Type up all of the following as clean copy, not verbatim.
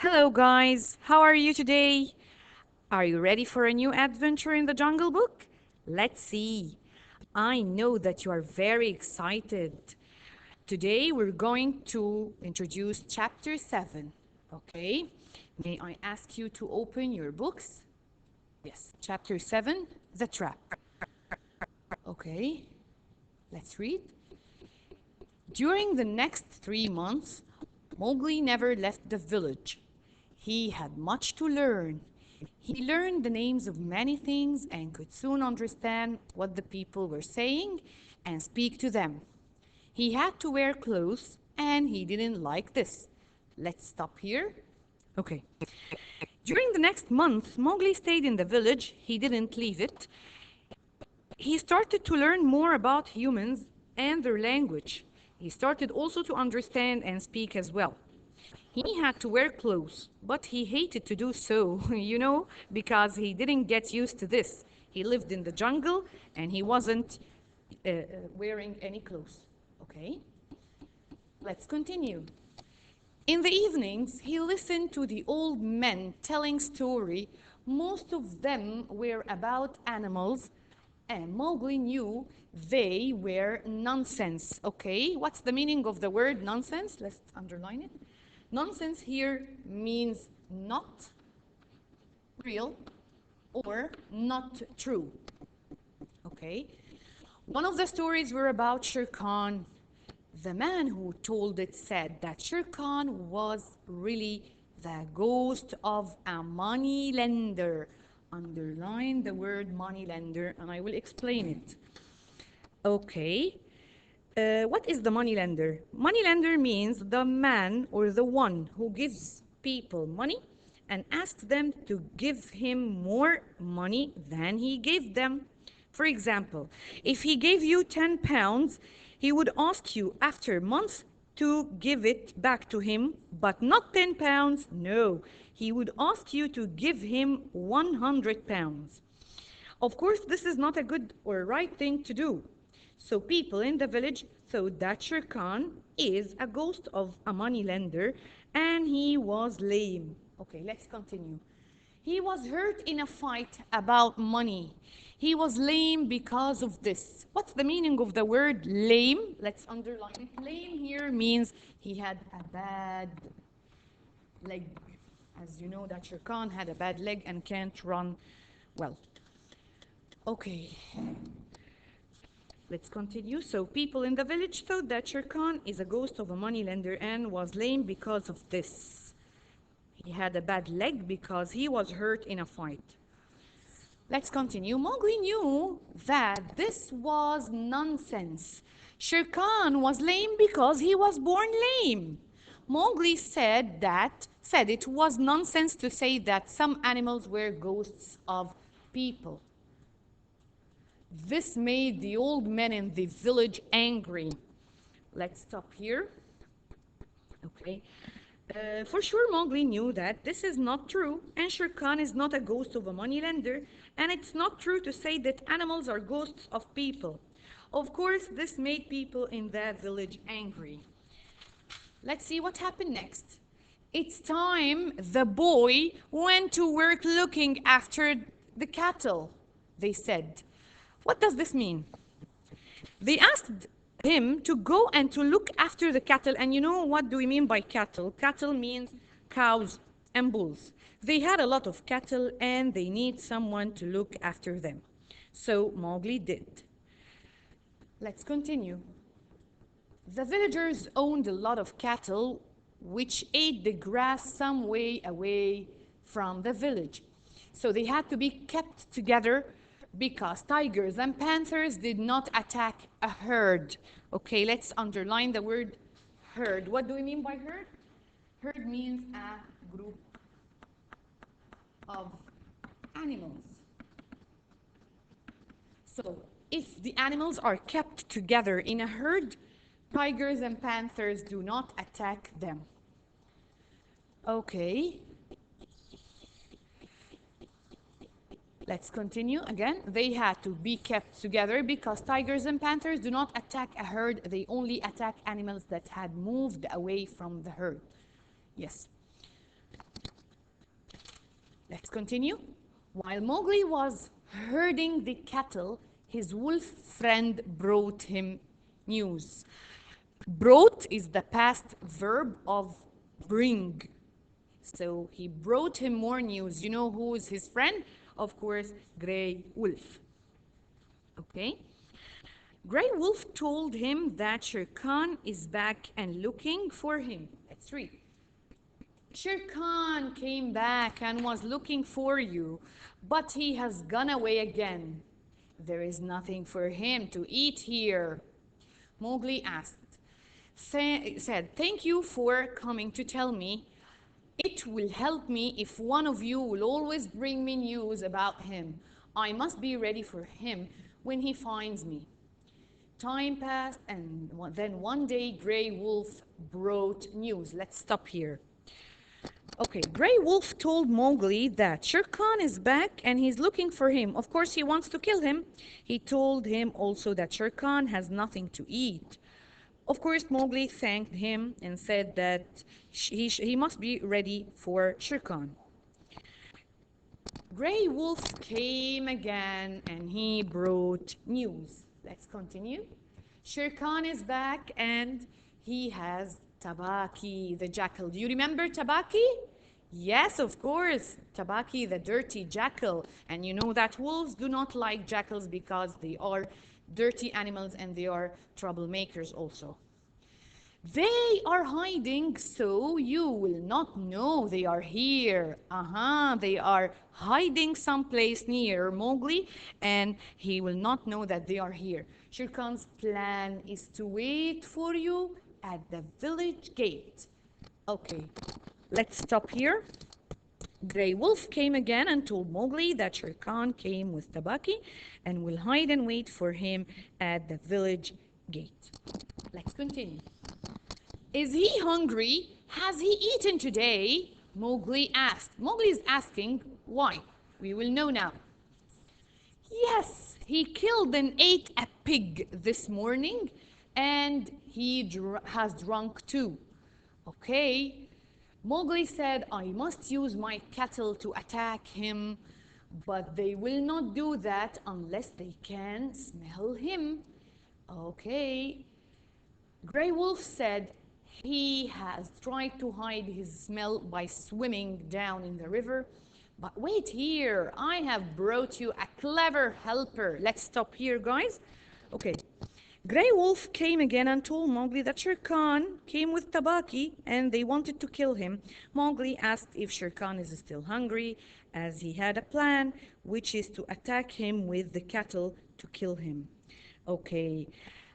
Hello, guys. How are you today? Are you ready for a new adventure in the Jungle Book? Let's see. I know that you are very excited. Today, we're going to introduce chapter 7. Okay? May I ask you to open your books? Yes, chapter 7, The Trap. Okay, let's read. During the next 3 months, Mowgli never left the village. He had much to learn. He learned the names of many things and could soon understand what the people were saying and speak to them. He had to wear clothes, and he didn't like this. Let's stop here. Okay. During the next month, Mowgli stayed in the village. He didn't leave it. He started to learn more about humans and their language. He started also to understand and speak as well. He had to wear clothes, but he hated to do so, because he didn't get used to this. He lived in the jungle and he wasn't wearing any clothes. Okay, let's continue. In the evenings, he listened to the old men telling stories. Most of them were about animals, and Mowgli knew they were nonsense. Okay, what's the meaning of the word nonsense? Let's underline it. Nonsense here means not real or not true. Okay? One of the stories were about Shere Khan. The man who told it said that Shere Khan was really the ghost of a money lender. Underline the word money lender and I will explain it. Okay. What is the money lender? Money lender means the man or the one who gives people money and asks them to give him more money than he gave them. For example, if he gave you 10 pounds, he would ask you after months to give it back to him, but not 10 pounds. No, he would ask you to give him 100 pounds. Of course, this is not a good or right thing to do. So people in the village thought that Shere Khan is a ghost of a money lender and he was lame. Okay, let's continue. He was hurt in a fight about money. He was lame because of this. What's the meaning of the word lame? Let's underline it. Lame here means he had a bad leg. As you know, that Shere Khan had a bad leg and can't run well. Okay. Let's continue. So people in the village thought that Shere Khan is a ghost of a moneylender and was lame because of this. He had a bad leg because he was hurt in a fight. Let's continue. Mowgli knew that this was nonsense. Shere Khan was lame because he was born lame. Mowgli said it was nonsense to say that some animals were ghosts of people. This made the old men in the village angry. Let's stop here. Okay. For sure, Mowgli knew that this is not true, and Shere Khan is not a ghost of a moneylender, and it's not true to say that animals are ghosts of people. Of course, this made people in that village angry. Let's see what happened next. It's time the boy went to work looking after the cattle, they said. What does this mean? They asked him to go and to look after the cattle. And you know what do we mean by cattle? Cattle means cows and bulls. They had a lot of cattle and they need someone to look after them. So Mowgli did. Let's continue. The villagers owned a lot of cattle which ate the grass some way away from the village. So they had to be kept together because tigers and panthers did not attack a herd. Okay, let's underline the word herd. What do we mean by herd? Herd means a group of animals. So if the animals are kept together in a herd, tigers and panthers do not attack them. Okay. Let's continue again. They had to be kept together because tigers and panthers do not attack a herd. They only attack animals that had moved away from the herd. Yes. Let's continue. While Mowgli was herding the cattle, his wolf friend brought him news. Brought is the past verb of bring. So he brought him more news. You know who is his friend? Of course, Grey Wolf. Okay? Grey Wolf told him that Shere Khan is back and looking for him. Let's read. Shere Khan came back and was looking for you, but he has gone away again. There is nothing for him to eat here. Mowgli said, thank you for coming to tell me. It will help me if one of you will always bring me news about him. I must be ready for him when he finds me. Time passed, and then one day Grey Wolf brought news. Let's stop here. Okay, Grey Wolf told Mowgli that Shere Khan is back and he's looking for him. Of course, he wants to kill him. He told him also that Shere Khan has nothing to eat. Of course, Mowgli thanked him and said that he must be ready for Shere Khan. Grey Wolf came again and he brought news. Let's continue. Shere Khan is back and he has Tabaki, the jackal. Do you remember Tabaki? Yes, of course. Tabaki, the dirty jackal. And you know that wolves do not like jackals because they are dirty animals and they are troublemakers also. They are hiding, so you will not know they are here. They are hiding someplace near Mowgli, and he will not know that they are here. Shere Khan's plan is to wait for you at the village gate. Okay, let's stop here. Grey Wolf came again and told Mowgli that Shere Khan came with Tabaki and will hide and wait for him at the village gate. Let's continue. Is he hungry? Has he eaten today? Mowgli asked. Mowgli is asking why. We will know now. Yes, he killed and ate a pig this morning, and he has drunk too. Okay. Mowgli said, I must use my cattle to attack him, but they will not do that unless they can smell him. Okay. Grey Wolf said he has tried to hide his smell by swimming down in the river. But wait here, I have brought you a clever helper. Let's stop here, guys. Okay. Grey Wolf came again and told Mowgli that Shere Khan came with Tabaki and they wanted to kill him. Mowgli asked if Shere Khan is still hungry, as he had a plan, which is to attack him with the cattle to kill him. Okay.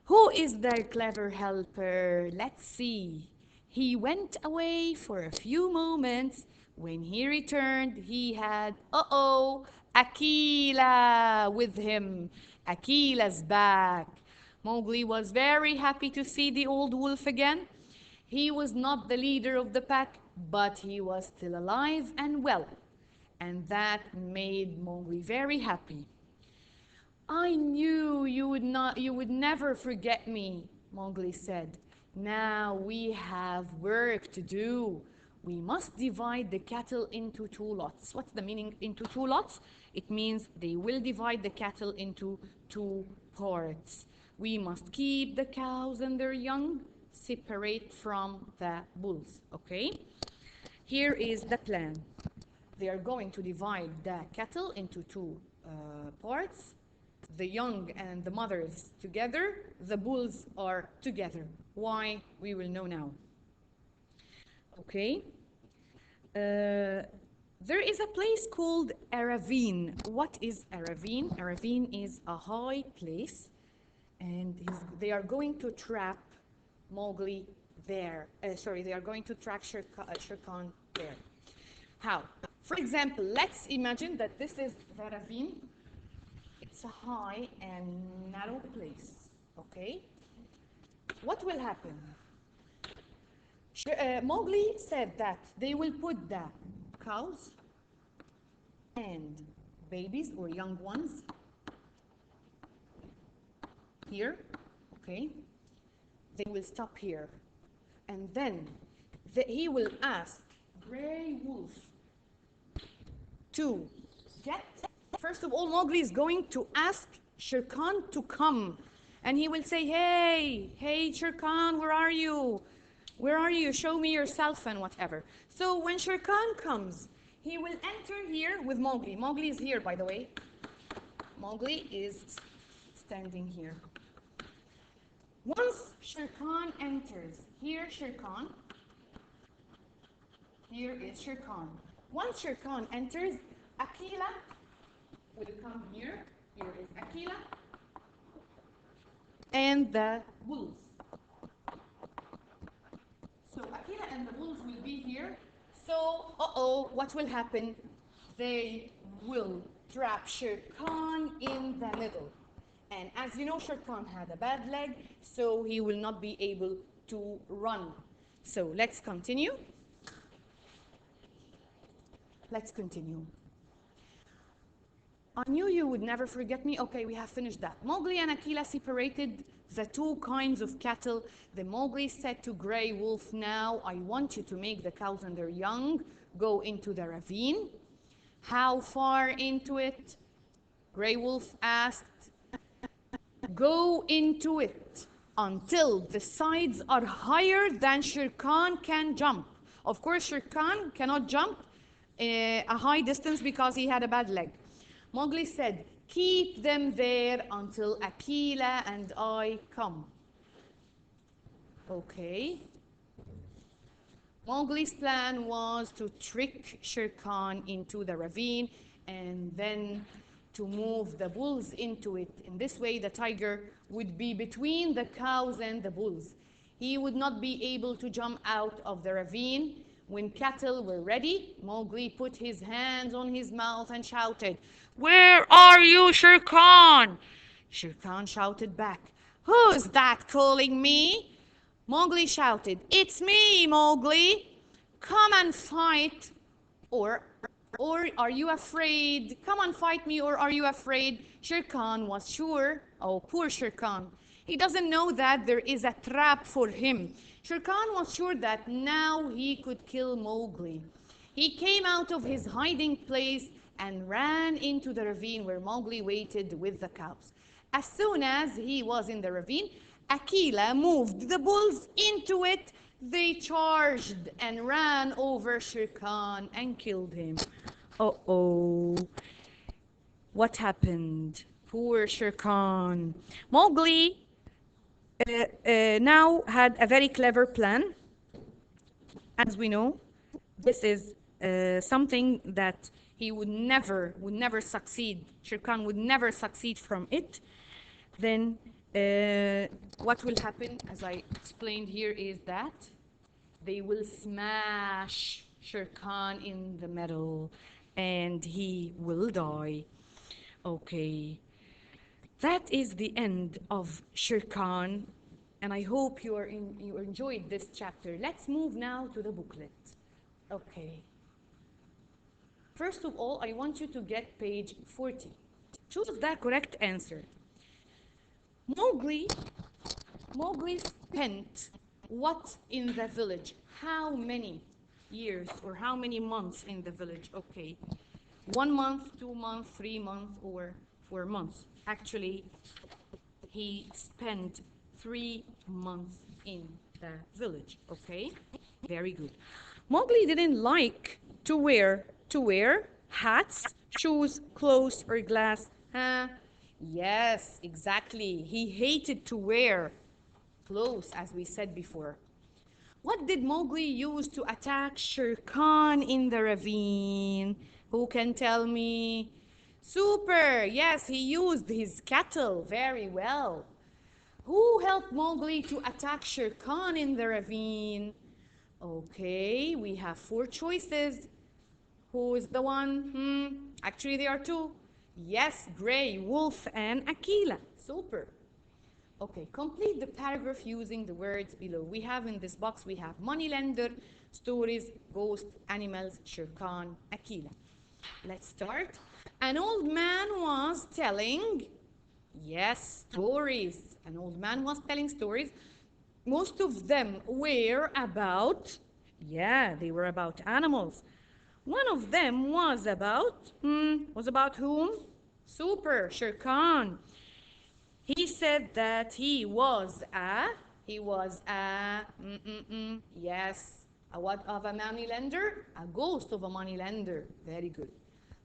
Who is their clever helper? Let's see. He went away for a few moments. When he returned, he had, Akela with him. Akela's back. Mowgli was very happy to see the old wolf again. He was not the leader of the pack, but he was still alive and well. And that made Mowgli very happy. I knew you would never forget me, Mowgli said. Now we have work to do. We must divide the cattle into two lots. What's the meaning into two lots? It means they will divide the cattle into two parts. We must keep the cows and their young separate from the bulls, okay? Here is the plan. They are going to divide the cattle into two parts. The young and the mothers together, the bulls are together. Why? We will know now. Okay. There is a place called a ravine. What is a ravine? A ravine is a high place, and they are going to trap Mowgli there. They are going to trap Shere Khan there. How? For example, let's imagine that this is the ravine. It's a high and narrow place, okay? What will happen? Mowgli said that they will put the cows and babies or young ones here, okay? They will stop here. And then he will ask Grey Wolf, to get, first of all, Mowgli is going to ask Shere Khan to come. And he will say, hey, Shere Khan, where are you? Where are you? Show me yourself and whatever. So when Shere Khan comes, he will enter here with Mowgli. Mowgli is here, by the way. Mowgli is standing here. Once Shere Khan enters, here Shere Khan, here is Shere Khan. Once Shere Khan enters, Akela will come here. Here is Akela and the wolves. So Akela and the wolves will be here. So, what will happen? They will trap Shere Khan in the middle. And as you know, Shere Khan had a bad leg, so he will not be able to run. So let's continue. Let's continue. I knew you would never forget me. Okay, we have finished that. Mowgli and Akela separated the two kinds of cattle. The Mowgli said to Grey Wolf, now I want you to make the cows and their young go into the ravine. How far into it? Grey Wolf asked. Go into it until the sides are higher than Shere Khan can jump. Of course, Shere Khan cannot jump a high distance because he had a bad leg. Mowgli said, keep them there until Akela and I come. Okay. Mowgli's plan was to trick Shere Khan into the ravine and then to move the bulls into it. In this way, the tiger would be between the cows and the bulls. He would not be able to jump out of the ravine. When cattle were ready, Mowgli put his hands on his mouth and shouted, where are you, Shere Khan? Shere Khan shouted back, who's that calling me? Mowgli shouted, it's me, Mowgli. Come and fight, or are you afraid? Come and fight me, or are you afraid? Shere Khan was sure. Oh, poor Shere Khan. He doesn't know that there is a trap for him. Shere Khan was sure that now he could kill Mowgli. He came out of his hiding place and ran into the ravine where Mowgli waited with the cows. As soon as he was in the ravine, Akela moved the bulls into it. They charged and ran over Shere Khan and killed him. Uh-oh. What happened? Poor Shere Khan. Mowgli now had a very clever plan. As we know, this is something that he would never succeed. Shere Khan would never succeed from it. Then what will happen, as I explained here, is that they will smash Shere Khan in the middle and he will die. Okay. That is the end of Shere Khan, and I hope you enjoyed this chapter. Let's move now to the booklet. Okay. First of all, I want you to get page 40. Choose the correct answer. Mowgli spent what in the village? How many years or how many months in the village? Okay. 1 month, 2 months, 3 months, or 4 months. Actually, he spent 3 months in the village. Okay, very good. Mowgli didn't like to wear hats, shoes, clothes, or glass. Yes, exactly. He hated to wear clothes, as we said before. What did Mowgli use to attack Shere Khan in the ravine? Who can tell me? Super! Yes, he used his cattle very well. Who helped Mowgli to attack Shere Khan in the ravine? Okay, we have 4 choices. Who is the one? Actually, there are 2. Yes, Grey Wolf and Akela. Super. Okay, complete the paragraph using the words below. We have in this box, we have moneylender, stories, ghost, animals, Shere Khan, Akela. Let's start. An old man was telling, yes, stories. An old man was telling stories. Most of them were about, they were about animals. One of them was about whom? Super, Shere Khan. He said that yes, a what of a money lender? A ghost of a money lender. Very good.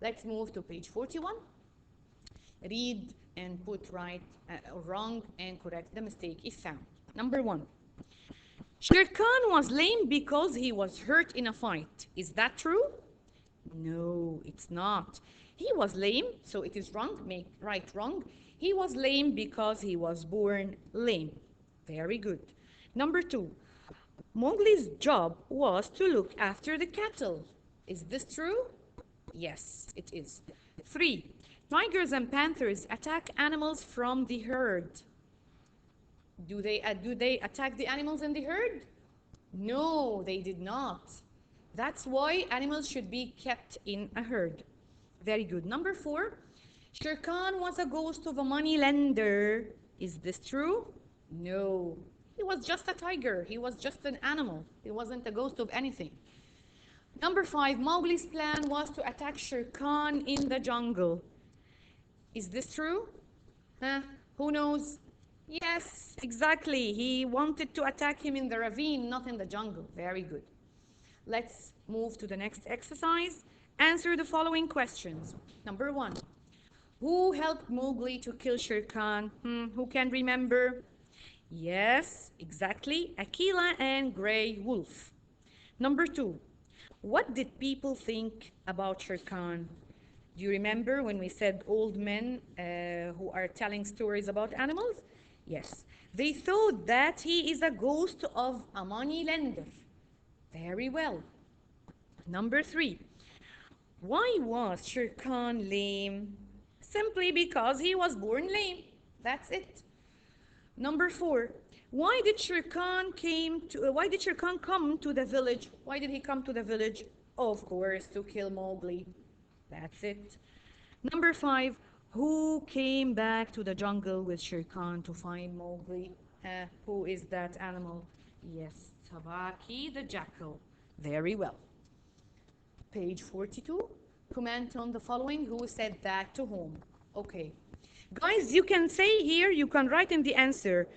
Let's move to page 41. Read and put right, wrong, and correct the mistake if found. Number one. Shere Khan was lame because he was hurt in a fight. Is that true? No, it's not. He was lame, so it is wrong. Make right wrong. He was lame because he was born lame. Very good. Number two, Mowgli's job was to look after the cattle. Is this true? Yes, it is. Three, tigers and panthers attack animals from the herd. Do they attack the animals in the herd? No, they did not. That's why animals should be kept in a herd. Very good. Number four, Shere Khan was a ghost of a money lender. Is this true? No. He was just a tiger. He was just an animal. He wasn't a ghost of anything. Number five, Mowgli's plan was to attack Shere Khan in the jungle. Is this true? Huh? Who knows? Yes, exactly. He wanted to attack him in the ravine, not in the jungle. Very good. Let's move to the next exercise. Answer the following questions. Number one, who helped Mowgli to kill Shere Khan? Who can remember? Yes, exactly. Akela and Grey Wolf. Number two, what did people think about Shere Khan? Do you remember when we said old men who are telling stories about animals? Yes, they thought that he is a ghost of a money lender. Very well. Number three, why was Shere Khan lame? Simply because he was born lame. That's it. Number four, why did Shere Khan come to the village? Why did he come to the village? Of course, to kill Mowgli. That's it. Number five, who came back to the jungle with Shere Khan to find Mowgli? Who is that animal? Yes, Tabaki the jackal. Very well. Page 42. Comment on the following. Who said that to whom? Okay. Guys, you can say here, you can write in the answer.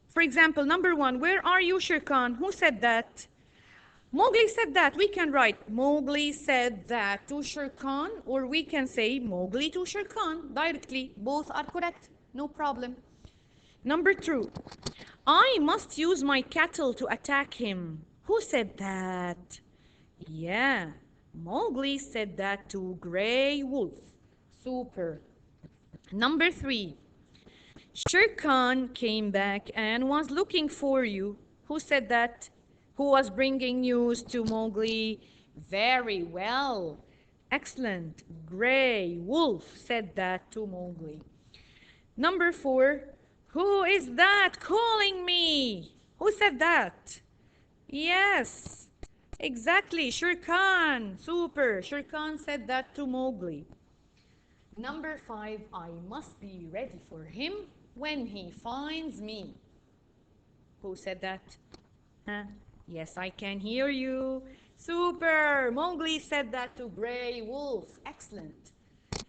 For example, number one, where are you, Shere Khan? Who said that? Mowgli said that. We can write Mowgli said that to Shere Khan, or we can say Mowgli to Shere Khan directly. Both are correct. No problem. Number two, I must use my cattle to attack him. Who said that? Yeah, Mowgli said that to Grey Wolf. Super. Number three, Shere Khan came back and was looking for you. Who said that? Who was bringing news to Mowgli? Very well. Excellent. Grey Wolf said that to Mowgli. Number four, who is that calling me? Who said that? Yes, exactly. Shere Khan. Super. Shere Khan said that to Mowgli. Number five, I must be ready for him when he finds me. Who said that? Huh? Yes, I can hear you. Super! Mowgli said that to Grey Wolf. Excellent.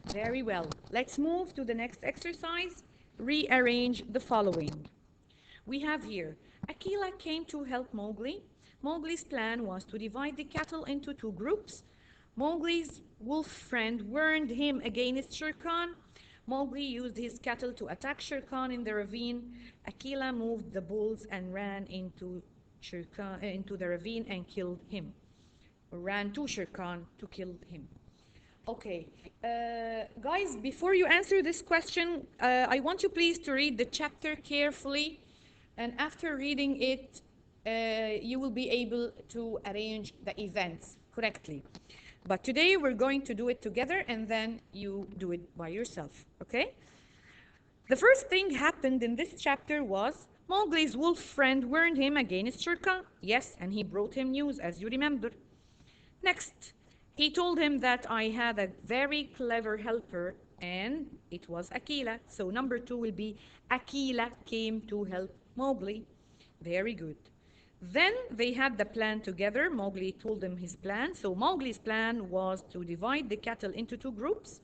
Very well. Let's move to the next exercise. Rearrange the following. We have here, Akela came to help Mowgli. Mowgli's plan was to divide the cattle into two groups. Mowgli's wolf friend warned him against Shere Khan. Mowgli used his cattle to attack Shere Khan in the ravine. Akela moved the bulls and ran into the ravine and killed him. Ran to Shere Khan to kill him. Okay, guys, before you answer this question, I want you please to read the chapter carefully, and after reading it, you will be able to arrange the events correctly. But today we're going to do it together, and then you do it by yourself, okay? The first thing happened in this chapter was Mowgli's wolf friend warned him against Shere Khan. Yes, and he brought him news, as you remember. Next, he told him that I had a very clever helper, and it was Akela. So number two will be Akela came to help Mowgli. Very good. Then they had the plan together. Mowgli told them his plan. So Mowgli's plan was to divide the cattle into two groups.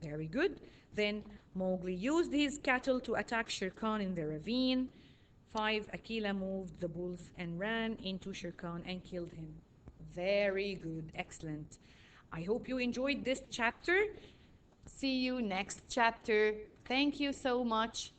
Very good. Then Mowgli used his cattle to attack Shere Khan in the ravine. 5. Akela moved the bulls and ran into Shere Khan and killed him. Very good. Excellent. I hope you enjoyed this chapter. See you next chapter. Thank you so much.